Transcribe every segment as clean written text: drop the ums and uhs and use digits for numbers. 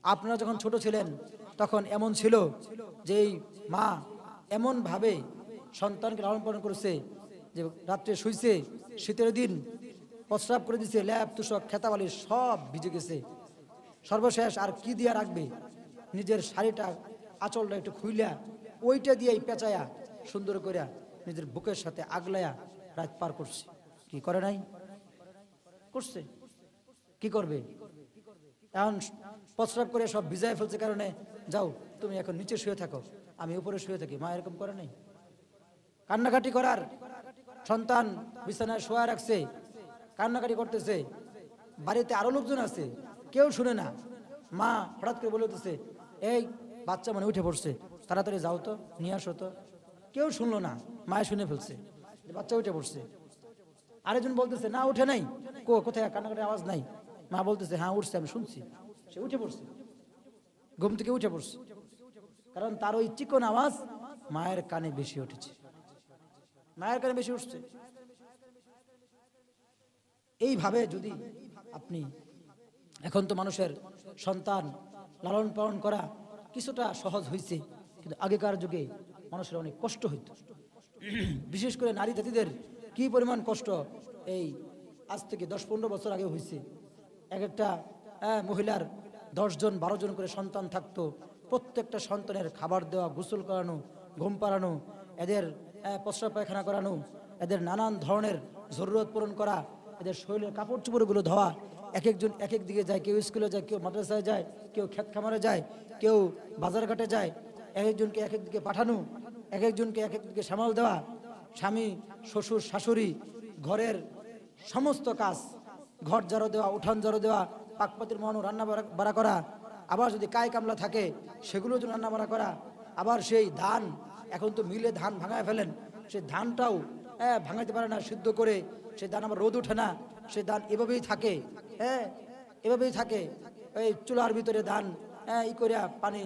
আপনারা যখন ছোট ছিলেন তখন এমন ছিল যে এই মা এমনভাবে সন্তানকে লালন পালন করেছে যে রাত্রে শুইছে, শীতের দিন প্রস্রাব করে দিছে, ল্যাপ তুষক খেতাবালি সব ভিজে গেছে। সর্বশেষ আর কি দিয়া রাখবে, নিজের শাড়িটা আঁচলটা একটু খুইলা ওইটা দিয়েই পেঁচায়া সুন্দর করিয়া নিজের বুকের সাথে আগলায়া রাত পার করছে। কি করে নাই? করছে। কি করবে? এখন প্রস্রাব করে সব ভিজায় ফেলছে কারণে যাও তুমি এখন নিচে শুয়ে থাকো, আমি উপরে শুয়ে থাকি। মা এরকম করে নাই? কান্নাকাটি করার সন্তান বিছানায় শোয়া রাখছে, কান্নাকাটি করতেছে, বাড়িতে আরো লোকজন আছে, কেউ শুনে না। মা হঠাৎ করে বলে উঠতেছে, এই বাচ্চা মানে উঠে পড়ছে, তাড়াতাড়ি যাও তো, নিয়ে আসো তো। কেউ শুনলো না, মায়ে শুনে ফেলছে যে বাচ্চা উঠে পড়ছে। আরেকজন বলতেছে, না উঠে নাই। কোথায়? কান্নাকাটির আওয়াজ নাই। মা বলতেছে, হ্যাঁ উঠছে, আমি শুনছি। সে উঠে পড়ছে, ঘুম থেকে উঠে পড়ছে, কারণ তার ওই চিকন আওয়াজ মায়ের কানে বেশি উঠেছে, মায়ের কানে বেশি উঠছে। এইভাবে যদি আপনি, এখন তো মানুষের সন্তান লালন পালন করা কিছুটা সহজ হয়েছে, কিন্তু আগেকার যুগে মানুষের অনেক কষ্ট হইত। বিশেষ করে নারী জাতিদের কি পরিমাণ কষ্ট এই আজ থেকে 10-15 বছর আগে হয়েছে। এক একটা মহিলার 10 জন 12 জন করে সন্তান থাকতো। প্রত্যেকটা সন্তানের খাবার দেওয়া, গোসল করানো, ঘুম পাড়ানো, এদের প্রস্রাব পায়খানা করানো, এদের নানান ধরনের জরুরত পূরণ করা, এদের শরীরের কাপড় চোপড়গুলো ধোয়া। এক একজন এক এক দিকে যায়, কেউ স্কুলে যায়, কেউ মাদ্রাসায় যায়, কেউ ক্ষেত খামারে যায়, কেউ বাজার ঘাটে যায়। এক একজনকে এক এক দিকে পাঠানো, এক একজনকে এক এক দিকে সামাল দেওয়া, স্বামী শ্বশুর শাশুড়ি ঘরের সমস্ত কাজ, ঘর ঝাড়ু দেওয়া, উঠান ঝাড়ু দেওয়া, পাকপাতির মহানো রান্না বাড়া করা, আবার যদি কায় কামলা থাকে সেগুলো যদি রান্না বাড়া করা, আবার সেই ধান, এখন তো মিলে ধান ভাঙায় ফেলেন, সেই ধানটাও ভাঙাইতে পারে না সিদ্ধ করে, সেই ধান আবার রোদ ওঠে না, সেই ধান এভাবেই থাকে, এভাবেই থাকে। এই চুলার ভিতরে ধান ই করিয়া পানি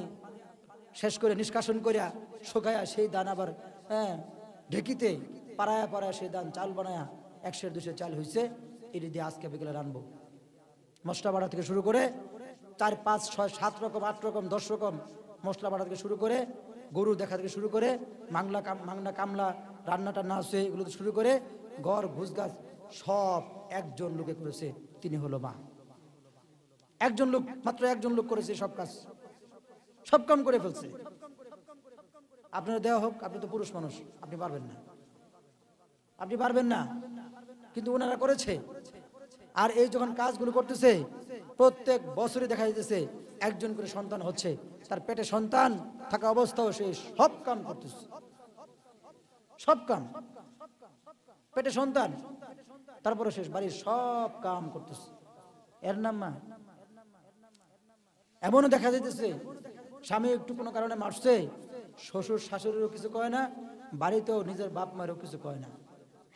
শেষ করে নিষ্কাশন করিয়া শুকায়া সেই ধান আবার ঢেকিতে পাড়ায়া পাড়ায় সেই ধান চাল বানায়া 100-200 চাল হয়েছে। এটি দিয়ে আজকে বিকেলে রানবো। মশলা বাটা থেকে শুরু করে 4-5-6-7 রকম 8 রকম 10 রকম মশলা বাটা থেকে শুরু করে, গরু দেখা থেকে শুরু করে, মাংনা কামলা রান্নাটা না আছে এগুলো শুরু করে ঘর ঘুষ গাছ সব একজন লোকে করেছে, তিনি হলো মা। একজন লোক, মাত্র একজন লোক করেছে সব কাজ, সব কাম করে ফেলছে। আপনার দেওয়া হোক, আপনি তো পুরুষ মানুষ, আপনি পারবেন না, আপনি পারবেন না, কিন্তু ওনারা করেছে। আর এই যখন কাজগুলো করতেছে প্রত্যেক বছরই দেখা যাইতেছে একজন করে সন্তান হচ্ছে, তার পেটে সন্তান থাকা অবস্থাও সে সব কাম করতেছে, সব কাম, পেটে সন্তান, তারপরে শেষ বাড়ির সব কাম করতেছে। এর নাম মা। এমনও দেখা যাইতেছে স্বামী একটু কোনো কারণে মারছে, শ্বশুর শাশুড়িরও কিছু কয় না, বাড়িতেও নিজের বাপ মায়েরও কিছু কয় না।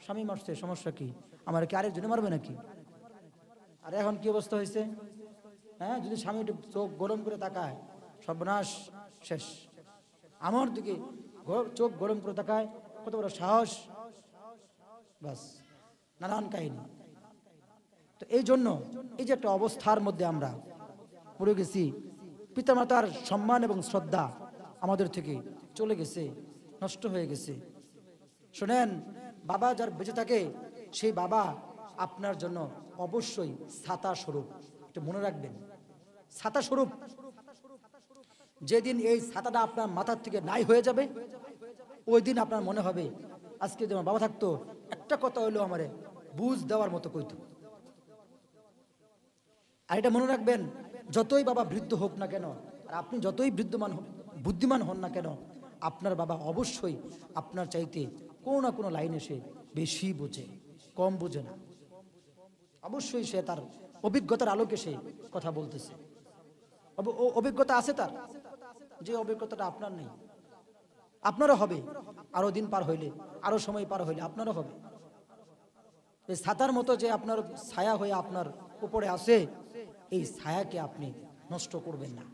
স্বামী মারছে, সমস্যা কি? আমার কি আরেকজনে মারবে নাকি? আর এখন কি অবস্থা হয়েছে? যদি স্বামী একটু চোখ গরম করে তাকায়, সর্বনাশ, শেষ। আমার দিকে চোখ গরম করে তাকায়, কত বড় সাহস, বাস নানান কাহিনী। তো এই জন্য এই যে একটা অবস্থার মধ্যে আমরা পড়ে গেছি, পিতামাতার সম্মান এবং শ্রদ্ধা আমাদের থেকে চলে গেছে, নষ্ট হয়ে গেছে। শোনেন, বাবা যার বেঁচে থাকে সেই বাবা আপনার জন্য অবশ্যই ছাতা স্বরূপ, একটু মনে রাখবেন, ছাতা স্বরূপ। যেদিন এই ছাতাটা আপনার মাথার থেকে নাই হয়ে যাবে, ওই দিন আপনার মনে হবে আজকে যেমন বাবা থাকতো একটা কথা হইলো আমারে বুঝ দেওয়ার মতো কইতো। আর এটা মনে রাখবেন, যতই বাবা বৃদ্ধ হোক না কেন, আর আপনি যতই বুদ্ধিমান হন না কেন, আপনার বাবা অবশ্যই আপনার চাইতে কোনো না কোনো লাইনে সে বেশি বোঝে, কম বোঝে না। অবশ্যই সে তার অভিজ্ঞতার আলোকে সে কথা বলতেছে, অভিজ্ঞতা আছে তার, যে অভিজ্ঞতাটা আপনার নেই। আপনারও হবে, আরো দিন পার হইলে, আরো সময় পার হইলে আপনারও হবে। এই ছাতার মতো যে আপনার ছায়া হয়ে আপনার উপরে আসে, এই ছায়াকে আপনি নষ্ট করবেন না,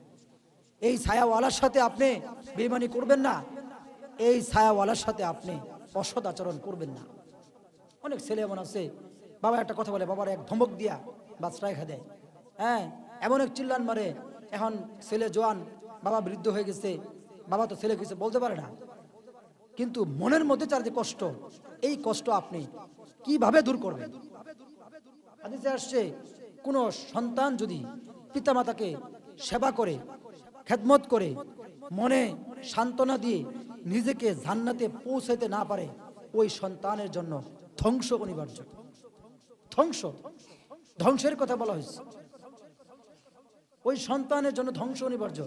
এই ছায়াওয়ালার সাথে আপনি বেইমানি করবেন না, এই ছায়াওয়ালার সাথে আপনি অসৎ আচরণ করবেন না। অনেক ছেলে এমন আছে, বাবা একটা কথা বলে, বাবার এক ধমক দিয়া বাচ্চা রেখা দেয়, এমন এক চিল্লান মারে, এখন ছেলে জোয়ান, বাবা বৃদ্ধ হয়ে গেছে, বাবা তো ছেলে কিছু বলতে পারে না, কিন্তু মনের মধ্যে তার যে কষ্ট, এই কষ্ট আপনি কিভাবে দূর করবেন? হাদিসে আসছে, কোন সন্তান যদি পিতামাতাকে সেবা করে, খেদমত করে, মনে সান্ত্বনা দিয়ে নিজেকে জান্নাতে পৌঁছাইতে না পারে, ওই সন্তানের জন্য ধ্বংস অনিবার্য। ধ্বংস, ধ্বংসের কথা বলা হয়েছে, ওই সন্তানের জন্য ধ্বংস অনিবার্য।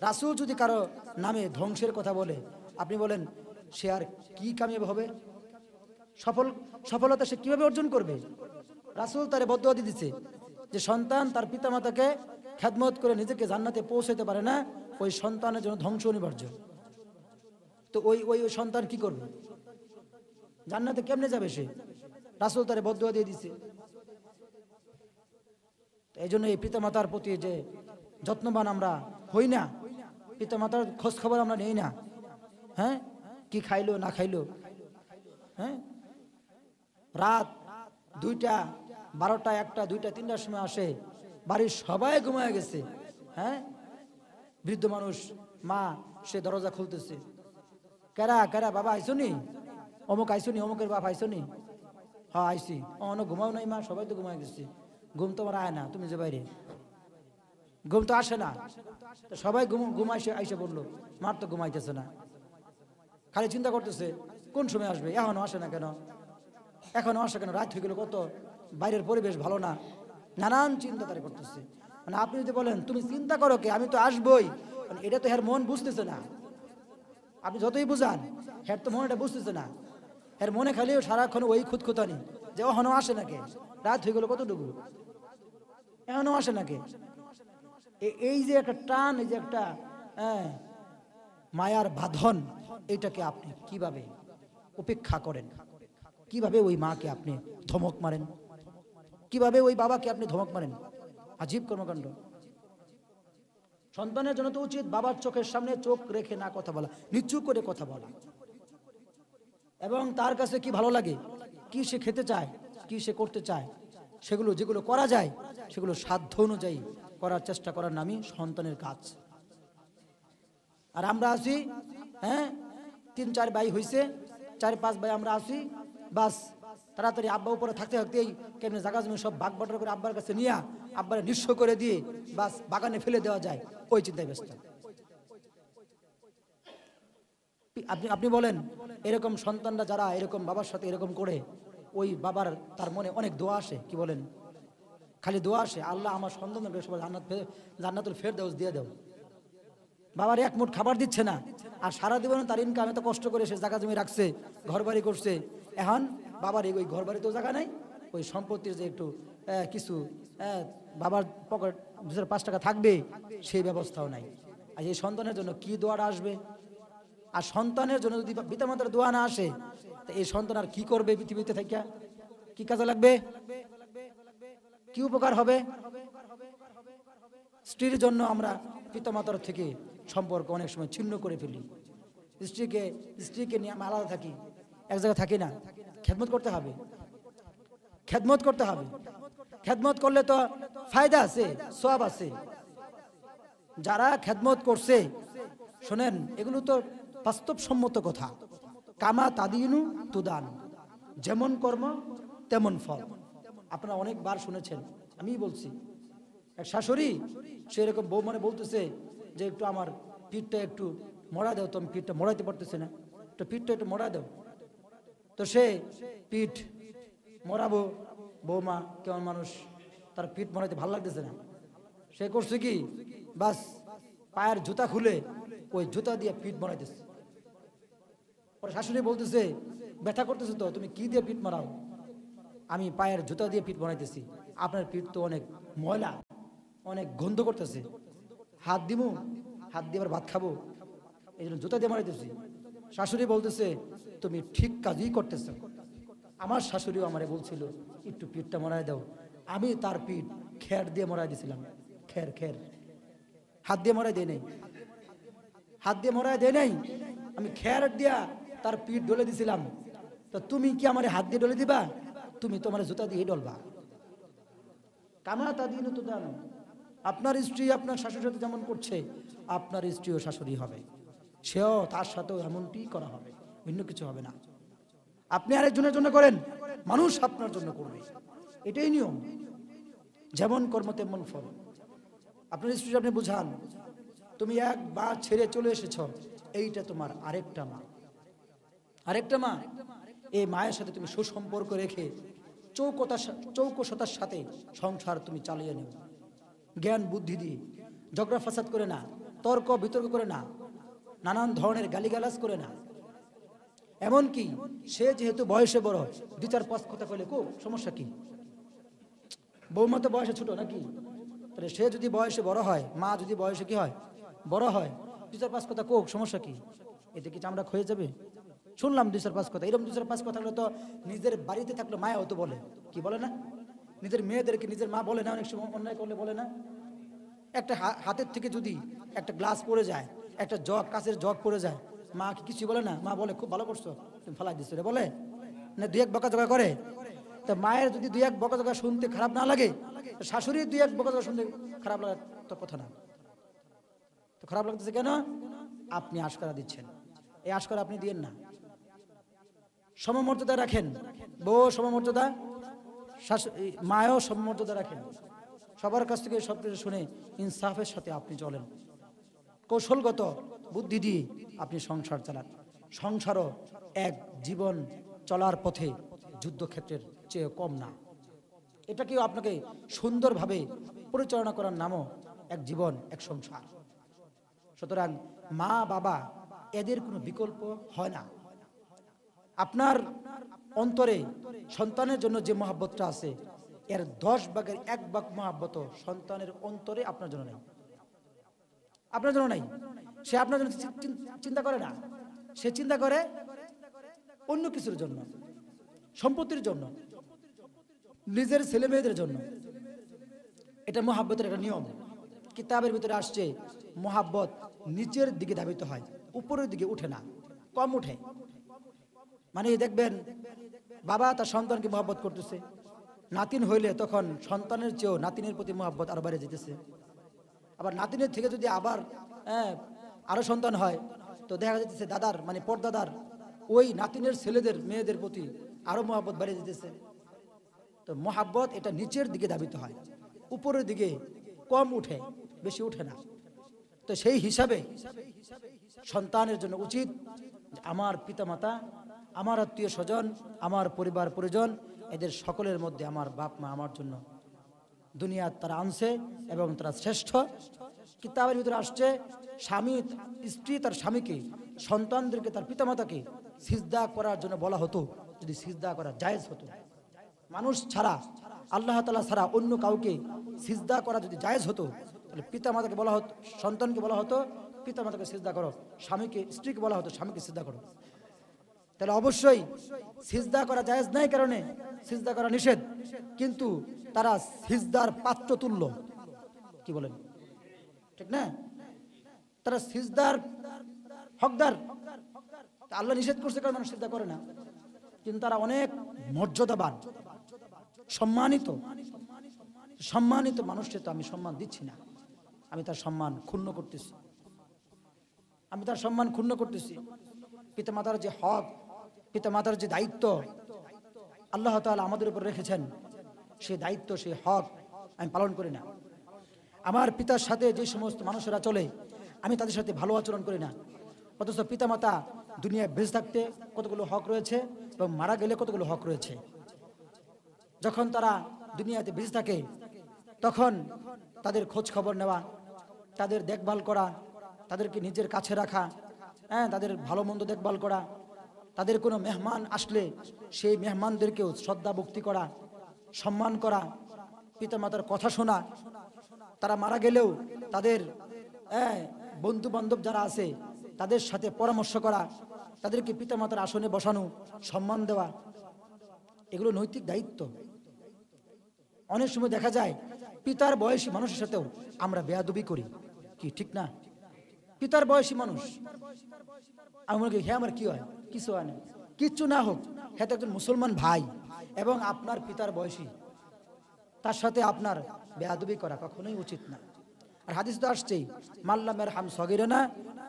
রাসূল যদি কারো নামে ধ্বংসের কথা বলে, আপনি বলেন সে আর কি কামিয়াব হবে? সফলতা সে কিভাবে অর্জন করবে? রাসূল তারে বদদুয়া দিয়েছে যে সন্তান তার পিতামাতাকে খেদমত করে নিজেকে জান্নাতে পৌঁছাতে পারে না, ওই সন্তানের জন্য ধ্বংস অনিবার্য। তো ওই ওই ওই সন্তান কি করবে? জান্নাতে কেমনে যাবে সে? রাসূল তারে বদদুয়া দিয়ে দিয়েছে। এই জন্য এই পিতামাতার প্রতি যে যত্নবান আমরা হই না, পিতামাতার খোঁজ খবর আমরা নেই না। হ্যাঁ, কি খাইলো না খাইলো, হ্যাঁ, রাত 2টা, 12টা, 1টা, 2টা, 3টার সময় আসে, বাড়ির সবাই ঘুমায় গেছে। হ্যাঁ, বৃদ্ধ মানুষ, মা, সে দরজা খুলতেছে, কেরা কেরা বাবা আইসনি, অমুক আইসনি, অমুকের বাপ আইসনি, হ্যাঁ আইসি। অন ঘুমাও নাই মা, সবাই তো ঘুমায় গেছে, ঘুম তো আমার আয় না, তুমি যে বাইরে, ঘুম তো আসে না। তো সবাই ঘুমাইছে, আইসে বললো, মার তো ঘুমাইতেছে না, খালি চিন্তা করতেছে কোন সময় আসবে, এখনো আসে না কেন, এখনো আসে কেন, রাত হয়ে গেল কত, বাইরের পরিবেশ ভালো না, নানান চিন্তা তারা করতেছে। মানে আপনি যদি বলেন তুমি চিন্তা করো কে, আমি তো আসবই, এটা তো এর মন বুঝতেছে না। আপনি যতই বুঝান, হ্যাঁ তো মন এটা বুঝতেছে না, এর মনে খালি সারাক্ষণ ওই খুঁতখুতানি যে এখনো আসে নাকি, রাত হয়ে গেল কতটুকু, এখনো আসে নাকি। এই যে একটা টান, এই যে একটা মায়ার বাঁধন, এইটাকে আপনি কিভাবে উপেক্ষা করেন? কিভাবে ওই মাকে আপনি ধমক মারেন? কিভাবে ওই বাবাকে আপনি ধমক মারেন? আজীব কর্মকাণ্ড। সন্তানের জন্য তো উচিত বাবার চোখের সামনে চোখ রেখে না কথা বলা, নিচু করে কথা বলা, এবং তার কাছে কি ভালো লাগে, কি সে খেতে চায়, কি সে করতে চায়, সেগুলো যেগুলো করা যায় সেগুলো সাধ্য অনুযায়ী করার চেষ্টা করার নামই সন্তানের কাজ। আর আমরা আছি, হ্যাঁ, 3-4 ভাই হয়েছে, 4-5 ভাই আমরা আছি, বাস তাড়াতাড়ি আব্বা উপরে থাকতে থাকতেই কেমনি জায়গা জমি সব ভাগ বাটোয়ারা করে আব্বার কাছে নিয়ে আব্বারে নিঃস্ব করে দিয়ে বাস বাগানে ফেলে দেওয়া যায়, ওই চিন্তায় ব্যস্ত। আপনি বলেন, এরকম সন্তানরা যারা এরকম বাবার সাথে এরকম করে, ওই বাবার তার মনে অনেক দোয়া আসে, কি বলেন, খালি দোয়া আসে, আল্লাহ আমার সন্তানকে সবাই জান্নাতুল ফেরদাউস দিয়ে দাও। বাবার এক মুঠ খাবার দিচ্ছে না, আর সারা জীবন তার ইনকাম এত কষ্ট করে সে জায়গা জমি রাখছে, ঘর বাড়ি করছে, এখন বাবার ওই ঘর বাড়িতেও জায়গা নাই, ওই সম্পত্তির যে একটু কিছু বাবার পকেট 5 টাকা থাকবে, সেই ব্যবস্থাও নাই। আর এই সন্তানের জন্য কি দোয়াটা আসবে? আর সন্তানের জন্য যদি পিতামাতার দোয়া না আসে, তো এই সন্তান আর কি করবে পৃথিবীতে থেকে? কি কাজে লাগবে? কি উপকার হবে? স্ত্রীর জন্য আমরা পিতামাতার থেকে সম্পর্ক অনেক সময় ছিন্ন করে ফেলি। স্ত্রীকে নিয়ে আমরা আলাদা থাকি, এক জায়গায় থাকি না। খেদমত করতে হবে, খেদমত করতে হবে। খেদমত করলে তো ফায়দা আছে, সওয়াব আছে। যারা খেদমত করছে, শোনেন, এগুলো তো বাস্তবসম্মত কথা। কামা তাদিনু তুদান, যেমন কর্ম তেমন ফল। আপনারা অনেকবার শুনেছেন, আমি বলছি, এক শাশুড়ি সে এরকম বউ মানে বলতেছে যে একটু আমার পিঠটা একটু মরা দাও, তো আমি পিঠটা মরাইতে পারতেছে না, তো পিঠটা একটু মরা দাও। তো সে পিঠ মরাবো, বৌমা কেমন মানুষ, তার পিঠ মরাইতে ভালো লাগতেছে না, সে করছে কি, বাস পায়ের জুতা খুলে ওই জুতা দিয়ে পিঠ মরাইতেছে। ওর শাশুড়ি বলতেছে, ব্যথা করতেছে তো, তুমি কি দিয়ে পিঠ মারাও? আমি পায়ের জুতা দিয়ে পিঠ বানাইতেছি, আপনার পিঠ তো অনেক ময়লা, অনেক গন্ধ করতেছে, হাত দিব, হাত দিয়ে আবার ভাত খাবো, এই জন্য জুতা দিয়ে মারাইতেছি। শাশুড়ি বলতেছে, তুমি ঠিক কাজই করতেছ। আমার শাশুড়িও আমারে বলছিল একটু পিঠটা মরাই দাও, আমি তার পিঠ খের দিয়ে মরাই দিয়েছিলাম। খের খের হাত দিয়ে মরাই দেয় নাই, হাত দিয়ে মরাই দেয় নাই, আমি খের দিয়া তার পিঠ ডলে দিছিলাম। তো তুমি কি আমার হাত দিয়ে ডলে দিবা? তুমি তোমার জুতা দিয়ে ডলবা। কামা তা দিন তো জানো, আপনার স্ত্রী আপনার শাশুড়ির সাথে যেমন করছে, আপনার স্ত্রীও শাশুড়ি হবে, সেও তার সাথেও এমনটি করা হবে, ভিন্ন কিছু হবে না। আপনি আরেকজনের জন্য করেন, মানুষ আপনার জন্য করবে, এটাই নিয়ম। যেমন কর্ম তেমন ফল। আপনার স্ত্রী আপনি বুঝান, তুমি একবার ছেড়ে চলে এসেছ, এইটা তোমার আরেকটা মা, আরেকটা মা। এই মায়ের সাথে তুমি সুসম্পর্ক রেখে চৌকসতার সাথে সংসার তুমি চালিয়ে নেও, জ্ঞান বুদ্ধি দিয়ে, ঝগড়া ফাসাদ করে না, তর্ক বিতর্ক করে না, নানান ধরনের গালিগালাজ করে না। এমনকি সে যেহেতু বয়সে বড়, 2-4-5 কথা কইলে কো সমস্যা কি? বৌমা তো বয়সে ছোট নাকি? তাহলে সে যদি বয়সে বড় হয়, মা যদি বয়সে কি হয়, বড় হয়, 2-4-5 কথা কোক, সমস্যা কি? এতে কি চামড়া ক্ষয়ে যাবে? শুনলাম 2-4-5 কথা, এরকম 2-4-5 কথা হলে তো নিজের বাড়িতে থাকলে মায়া হতো বলে, কি বলে না? নিজের মেয়েদেরকে নিজের মা বলে না, অনেক সময় অন্যায় করলে বলে না। একটা হাতের থেকে যদি একটা গ্লাস পড়ে যায়, একটা জগ, কাঁচের জগ পড়ে যায়, মা কি কিছু বলে না? মা বলে খুব ভালো করছো, তুমি ফালাই দিচ্ছ রে, বলে না? 2-1 বকাঝকা করে। তো মায়ের যদি 2-1 বকাঝকা শুনতে খারাপ না লাগে, শাশুড়ির 2-1 বকাঝকা শুনতে খারাপ লাগার তো কথা না। তো খারাপ লাগতেছে কেন? আপনি আশকারা দিচ্ছেন। এই আশকারা আপনি দিয়েন না, সমমর্যাদা রাখেন। বউ সমমর্যাদা, মায়ও সমমর্যাদা রাখেন। সবার কাছ থেকে সব কিছু শুনে ইনসাফের সাথে আপনি চলেন, কৌশলগত বুদ্ধি দিয়ে আপনি সংসার চালান। সংসারও এক জীবন চলার পথে যুদ্ধক্ষেত্রের চেয়ে কম না। এটাকেও আপনাকে সুন্দরভাবে পরিচালনা করার নামও এক জীবন, এক সংসার। সুতরাং মা বাবা এদের কোনো বিকল্প হয় না। আপনার অন্তরে সন্তানের জন্য যে মহাব্বতটা আছে, এর 10 ভাগের 1 ভাগ মহাব্বত সন্তানের অন্তরে আপনার জন্য নেই, আপনার জন্য নাই। সে আপনার জন্য চিন্তা করে না, সে চিন্তা করে অন্য কিছুর জন্য, সম্পত্তির জন্য, নিজের ছেলে মেয়েদের জন্য। এটা মহাব্বতের একটা নিয়ম। কিতাবের ভিতরে আসছে মহাব্বত নিচের দিকে ধাবিত হয়, উপরের দিকে উঠে না, কম উঠে। মানে দেখবেন বাবা তার সন্তানকে মহাব্বত করতেছে, নাতিন হইলে তখন সন্তানের চেয়েও নাতিনের প্রতি মহাব্বত আরো বেড়ে যেতেছে। আবার নাতিনের থেকে যদি আবার আরো সন্তান হয়, তো দেখা যাচ্ছে দাদার মানে পরদাদার ওই নাতিনের ছেলেদের মেয়েদের প্রতি আরো মহাব্বত বেড়ে যেতেছে। তো মহাব্বত এটা নিচের দিকে ধাবিত হয়, উপরের দিকে কম উঠে, বেশি উঠে না। তো সেই হিসাবে সন্তানের জন্য উচিত আমার পিতামাতা, আমার আত্মীয় স্বজন, আমার পরিবার পরিজন, এদের সকলের মধ্যে আমার বাপ মা আমার জন্য দুনিয়া তারা আনছে এবং তারা শ্রেষ্ঠ। কিতাবের ভিতরে আসছে স্বামী স্ত্রী তার স্বামীকে, সন্তানদেরকে তার পিতামাতাকে সিজদা করার জন্য বলা হতো, যদি সিজদা করা জায়েজ হতো। মানুষ ছাড়া, আল্লাহ তাআলা ছাড়া অন্য কাউকে সিজদা করা যদি জায়েজ হতো, তাহলে পিতামাতাকে বলা হতো, সন্তানকে বলা হতো পিতামাতাকে সিজদা করো, স্বামীকে স্ত্রীকে বলা হতো স্বামীকে সিজদা করো। তাহলে অবশ্যই সিজদা করা জায়েজ নাই কারণে সিজদা করা নিষেধ, কিন্তু তারা সিজদার পাত্র তুল্য, কি বলেন ঠিক না? তারা সিজদার হকদার। আল্লাহ নিষেধ করছে কারণ মানুষ সিজদা করে না, কিন্তু তারা অনেক মর্যাদাবান, সম্মানিত। সম্মানিত মানুষকে তো আমি সম্মান দিচ্ছি না, আমি তার সম্মান ক্ষুণ্ণ করতেছি, আমি তার সম্মান ক্ষুণ্ণ করতেছি। পিতামাতার যে হক, পিতামাতার যে দায়িত্ব আল্লাহ তাআলা আমাদের উপর রেখেছেন, সেই দায়িত্ব, সেই হক আমি পালন করি না। আমার পিতার সাথে যে সমস্ত মানুষেরা চলে, আমি তাদের সাথে ভালো আচরণ করি না। অথচ পিতামাতা দুনিয়ায় বেঁচে থাকতে কতগুলো হক রয়েছে এবং মারা গেলে কতগুলো হক রয়েছে। যখন তারা দুনিয়াতে বেঁচে থাকে তখন তাদের খোঁজ খবর নেওয়া, তাদের দেখভাল করা, তাদেরকে নিজের কাছে রাখা, তাদের ভালো মন্দ দেখভাল করা, তাদের কোনো মেহমান আসলে সেই মেহমানদেরকেও শ্রদ্ধা ভক্তি করা, সম্মান করা, পিতামাতার কথা শোনা। তারা মারা গেলেও তাদের বন্ধু বান্ধব যারা আছে তাদের সাথে পরামর্শ করা, তাদেরকে পিতামাতার আসনে বসানো, সম্মান দেওয়া, এগুলো নৈতিক দায়িত্ব। অনেক সময় দেখা যায় পিতার বয়সী মানুষের সাথেও আমরা বেয়াদবি করি, কি ঠিক না? পিতার বয়সী মানুষ, আমি মনে করি হ্যাঁ আমার কি হয়, কিছু হয় না, কিচ্ছু না হোক, হ্যাঁ তো একজন মুসলমান ভাই এবং আপনার পিতার বয়সী, তার সাথে আপনার বেয়াদবি করা কখনোই উচিত না। আর হাদিস তো আসছেই, মাল্লাম ইয়ারহাম সগীরানা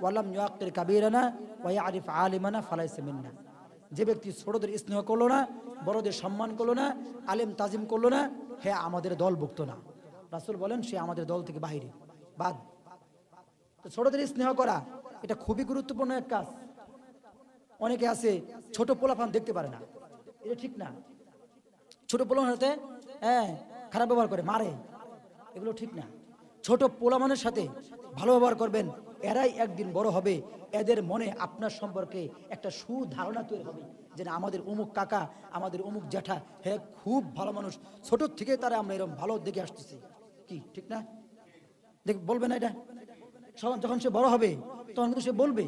ওয়ালাম ইউআক্কির কাবীরানা ওয়া ইয়ারিফ আলিমানা ফালাইসা মিন্না। যে ব্যক্তি ছোটদের স্নেহ করলো না, বড়দের সম্মান করলো না, আলেম তাজিম করলো না, হে আমাদের দলভুক্ত না। রাসূল বলেন সে আমাদের দল থেকে বাহিরে, বাদ। তো ছোটদের স্নেহ করা এটা খুবই গুরুত্বপূর্ণ এক কাজ। অনেকে আছে ছোট পোলাপান দেখতে পারে না, এটা ঠিক না। ছোট পোলাপানের সাথে খারাপ ব্যবহার করে, মারে, এগুলো ঠিক না। ছোট পোলাপানের সাথে ভালো ব্যবহার করবেন, এরাই একদিন বড় হবে, এদের মনে আপনার সম্পর্কে একটা সুধারণা তৈরি হবে যে না, আমাদের অমুক কাকা, আমাদের অমুক জ্যাঠা, হ্যাঁ খুব ভালো মানুষ, ছোট থেকে তারা আমরা এরকম ভালো দেখে আসতেছি। কি ঠিক না? বলবে না এটা? যখন সে বড় হবে তখন কিন্তু সে বলবে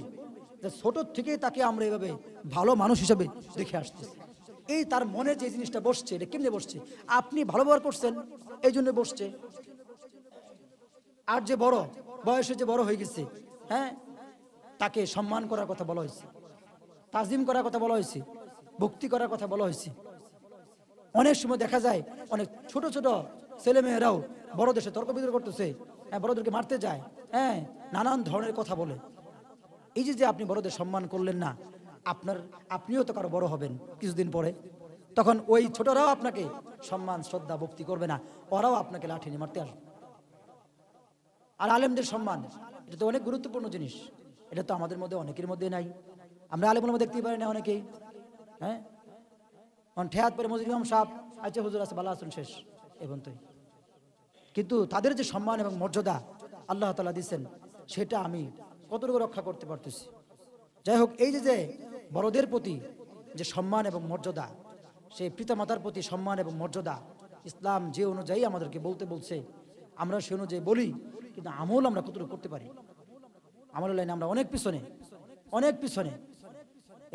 যে ছোট থেকে তাকে আমরা এভাবে ভালো মানুষ হিসাবে দেখে আসতেছি। এই তার মনে যে জিনিসটা বসছে, এটা কেমনে বসছে? আপনি ভালো ব্যবহার করছেন এই জন্য বসছে। আর যে বড় বয়সে, যে বড় হয়ে গেছে, হ্যাঁ, তাকে সম্মান করার কথা বলা হয়েছে, তাজিম করার কথা বলা হয়েছে, ভক্তি করার কথা বলা হয়েছে। অনেক সময় দেখা যায় অনেক ছোট ছোট ছেলে মেয়েরাও বড়দের সাথে তর্ক বিতর্ক করতেছে, বড়দেরকে মারতে যায়, নানান ধরনের কথা বলে। এই যে আপনি বড়দের সম্মান করলেন না, আপনিও তো কারো বড় হবেন কিছুদিন পরে, তখন ওই ছোটরাও আপনাকে সম্মান শ্রদ্ধা ভক্তি করবে না, ওরাও আপনাকে লাঠি নিয়ে মারতে আসবে। আর আলেমদের সম্মান, এটা তো অনেক গুরুত্বপূর্ণ জিনিস, এটা তো আমাদের মধ্যে অনেকের মধ্যে নাই। আমরা আলেমের মধ্যে দেখতেই পারি না অনেকেই, ঠেয়াত পরে মসজিদ ইমাম সাহেব, আচ্ছা হুজুর আছে ভালো আসুন, শেষ এবং তুই। কিন্তু তাদের যে সম্মান এবং মর্যাদা আল্লাহ তাআলা দিচ্ছেন, সেটা আমি কতটুকু রক্ষা করতে পারতেছি। যাই হোক, এই যে বড়দের প্রতি যে সম্মান এবং মর্যাদা, সেই পিতামাতার প্রতি সম্মান এবং মর্যাদা, ইসলাম যে অনুযায়ী আমাদেরকে বলতে বলছে আমরা সে অনুযায়ী বলি, কিন্তু আমল আমরা কতটুকু করতে পারি? আমলের লাইনে আমরা অনেক পিছনে, অনেক পিছনে।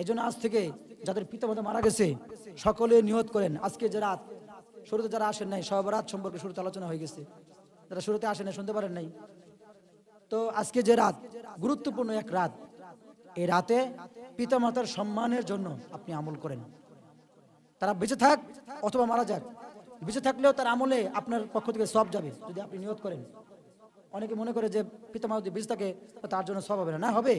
এই জন্য আজ থেকে যাদের পিতামাতা মারা গেছে সকলে নিয়ত করেন, আজকে যে রাত, শুরুতে যারা আসেন নাই, সব রাত সম্পর্কে শুরুতে আলোচনা হয়ে গেছে, যারা শুরুতে আসেন নাই শুনতে পারেন নাই, তো আজকে যে রাত গুরুত্বপূর্ণ এক রাত, এই রাতে পিতামাতার সম্মানের জন্য আপনি আমল করেন। তারা বেঁচে থাক অথবা মারা যাক, বেঁচে থাকলেও তার আমলে আপনার পক্ষ থেকে সওয়াব যাবে যদি আপনি নিয়ত করেন। অনেকে মনে করে যে পিতামাতা যদি বেঁচে থাকে তার জন্য সওয়াব হবে না, না হবে।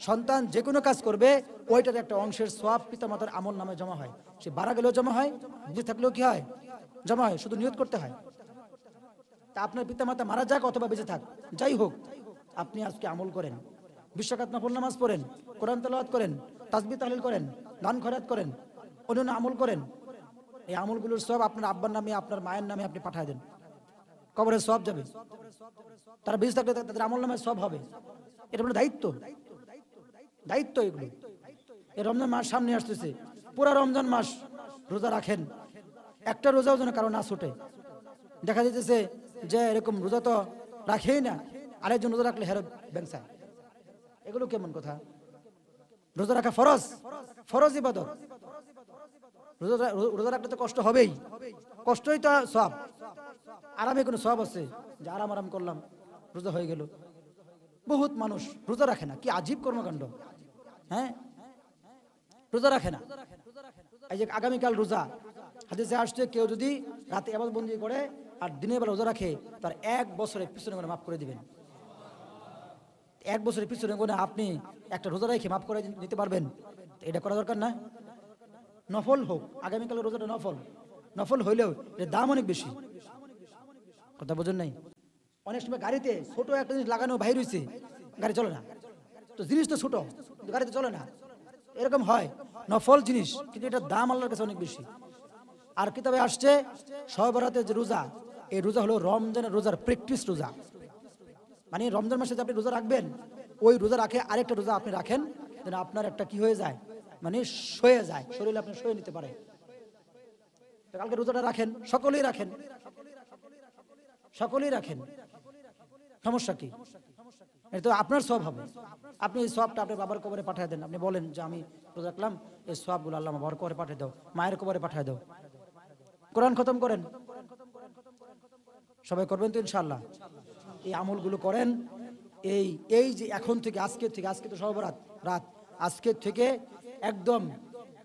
সন্তান যে কোনো কাজ করবে ওইটার একটা অংশের সওয়াব পিতামাতার আমল নামে জমা হয়, সে মারা গেলেও জমা হয়, বেঁচে থাকলেও কি হয়, জমা হয়, শুধু নিয়ত করতে হয়। তা আপনার পিতামাতা মারা যাক অথবা বেঁচে থাক, যাই হোক, আপনি আজকে আমল করেন, বিশ্বকাত নফল নামাজ পড়েন, কোরআন তেলাওয়াত করেন, তাসবিহ তাহলিল করেন, দান খয়রাত করেন, অন্যান্য আমল করেন। এই আমলগুলোর সব আপনার আব্বার নামে, আপনার মায়ের নামে আপনি পাঠিয়ে দেন, কবরে সব যাবে। তারা বেঁচে থাকলে তাদের আমল নামে সব হবে। এটা আপনার দায়িত্ব, দায়িত্ব এগুলো। এই রমজান মাস সামনে আসতেছে, পুরা রমজান মাস রোজা রাখেন, একটা রোজাও যেন কারো না ছুটে। দেখা যেতেছে যে এরকম রোজা তো রাখেই না, আরেকজন রোজা রাখলে হেরো ব্যবসা। এগুলো কেমন কথা? রোজা রাখা ফরজ, ফরজ ইবাদত। রোজা রাখলে তো কষ্ট হবেই, কষ্টই তো সব। আরামে কোনো সব আছে যে আরাম আরাম করলাম, রোজা হয়ে গেল। বহুত মানুষ রোজা রাখে না, কি আজীব কর্মকাণ্ড। রোজা রাখে না। এই যে আগামীকাল রোজা, হাদিসে আসছে কেউ যদি রাতে ইবাদত বন্দি করে আর দিনের বেলা রোজা রাখে, তার 1 বছরের পিছনে করে মাফ করে দিবেন। 1 বছরের পিছনে করে আপনি একটা রোজা রেখে মাফ করে দিতে পারবেন, এটা করা দরকার না? নফল হোক, আগামীকালের রোজাটা নফল, নফল হইলেও এর দাম অনেক বেশি। কথা বোঝেন নাই? অনেক সময় গাড়িতে ছোট একটা জিনিস লাগানো বাইর হয়েছে, গাড়ি চলে না, তো জিনিস তো ছোট কিন্তু গাড়িতে চলে না, এরকম হয়। নফল জিনিস কিন্তু এটার দাম আল্লাহর কাছে অনেক বেশি। আর কিতাবে আসছে শবে বরাতের যে রোজা, এই রোজা হলো রমজানের রোজার প্র্যাকটিস রোজা। মানে রমজান মাসে যে আপনি রোজা রাখবেন, ওই রোজা রাখে আরেকটা রোজা আপনি রাখেন, যেন আপনার একটা কি হয়ে যায়, মানে সয়ে যায়, শরীরে আপনি সয়ে নিতে পারে। কালকে রোজাটা রাখেন, সকলেই রাখেন, সকলেই রাখেন, সমস্যা কি? এটা তো আপনার সওয়াব হবে। আপনি এই সওয়াবটা আপনার বাবার কবরে পাঠিয়ে দেন, আপনি বলেন যে আমি রোজা রাখলাম, এই সওয়াবগুলো আল্লাহ আমার বাবার কবরে পাঠিয়ে দাও, মায়ের কবরে পাঠিয়ে দাও। কোরআন খতম করেন, সবাই করবেন তো ইনশাআল্লাহ। এই আমলগুলো করেন। এই যে এখন থেকে, আজকে তো শবে বরাত রাত, আজকের থেকে একদম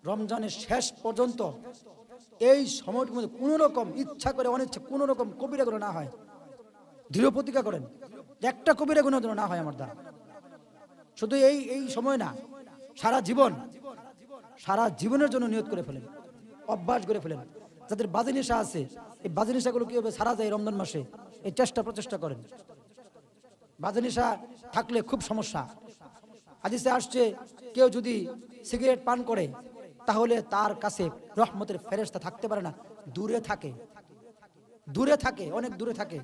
রমজানের শেষ পর্যন্ত এই সময়টার মধ্যে কোনো রকম ইচ্ছা করে অনিচ্ছা কোনো রকম কবিরা করে না হয়, দৃঢ় প্রতিজ্ঞা করেন যে একটা কবিরা গুনাহ যেন না হয় আমার দ্বারা। শুধু এই সময় না, সারা জীবনের জন্য নিয়ত করে ফেলেন, অভ্যাস করে ফেলেন। যাদের বাজে নেশা আছে, এই বাজে নেশাগুলো কিভাবে সারা যায় রমজান মাসে, এই প্রচেষ্টা করেন। বাজে নেশা থাকলে খুব সমস্যা। হাদিসে আসছে, কেউ যদি সিগারেট পান করে তাহলে তার কাছে রহমতের ফেরেশতা থাকতে পারে না, দূরে থাকে, অনেক দূরে থাকে।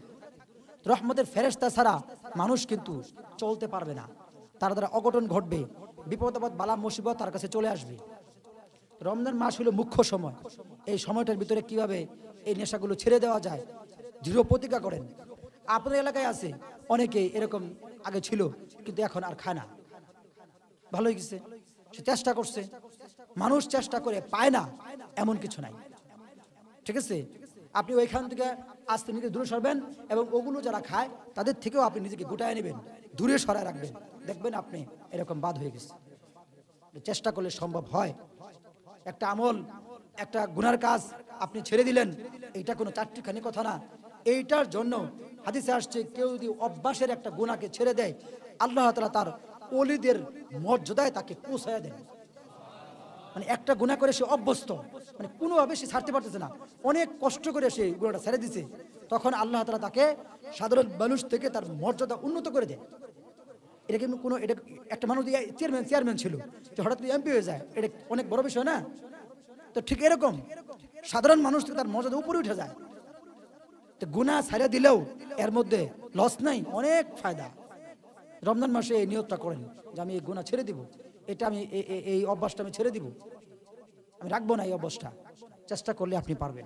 রহমতের ফেরেশতা ছাড়া মানুষ কিন্তু চলতে পারবে না, তার দ্বারা অঘটন ঘটবে, বিপদ আপদ বালা মুসিবত তার কাছে চলে আসবে। রমজান মাস হলো মুখ্য সময়। এই সময়টার ভিতরে কিভাবে এই নেশাগুলো ছেড়ে দেওয়া যায়, দৃঢ় প্রতিজ্ঞা করেন। আপনার এলাকায় আছে অনেকে এরকম আগে ছিল, কিন্তু এখন আর খায় না, ভালো হয়ে গেছে, সে চেষ্টা করছে। মানুষ চেষ্টা করে পায় না এমন কিছু নাই, ঠিক আছে? আপনি ওইখান থেকে আস্তে নিজে দূরে সরবেন এবং ওগুলো যারা খায় তাদের থেকেও আপনি নিজেকে গুটায় নেবেন, দূরে সরায় রাখবেন, দেখবেন আপনি এরকম বাদ হয়ে গেছে। চেষ্টা করলে সম্ভব হয়। একটা আমল, একটা গুনার কাজ আপনি ছেড়ে দিলেন, এইটা কোনো চারটিখানি কথা না। এইটার জন্য হাদিসে আসছে, কেউ যদি অভ্যাসের একটা গুনাহকে ছেড়ে দেয়, আল্লাহ তাআলা তার ওলিদের মর্যাদায় তাকে পৌঁছায় দেন। মানে একটা গুনাহ করে সে অভ্যস্ত, মানে কোনোভাবে সে ছাড়তে পারতেছে না, অনেক কষ্ট করে সে গুনাহটা ছেড়ে দিছে, তখন আল্লাহ তাআলা তাকে সাধারণ মানুষ থেকে তার মর্যাদা উন্নত করে দেয়। এটা কিন্তু কোনো, এটা একটা মানুষ চেয়ারম্যান ছিল, যে হঠাৎ করে এমপি হয়ে যায়, এটা অনেক বড় বিষয় না? তো ঠিক এরকম সাধারণ মানুষ থেকে তার মর্যাদা উপরে উঠে যায়। তো গুনাহ ছেড়ে দিলেও এর মধ্যে লস নাই, অনেক ফায়দা। রমজান মাসে এই নিয়তটা করেন যে আমি এই গুনাহ ছেড়ে দিব, এটা আমি এই অভ্যাসটা আমি ছেড়ে দিব, আমি রাখবো না এই অভ্যাসটা। চেষ্টা করলে আপনি পারবেন।